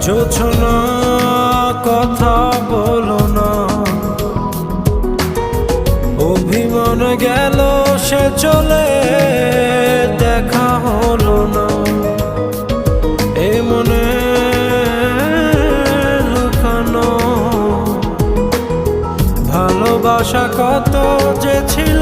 জোছনা কথা বলো না, অভিমান গেল সে চলে, দেখা হলো না। এ মনে লুকানো ভালোবাসা কত যে ছিল,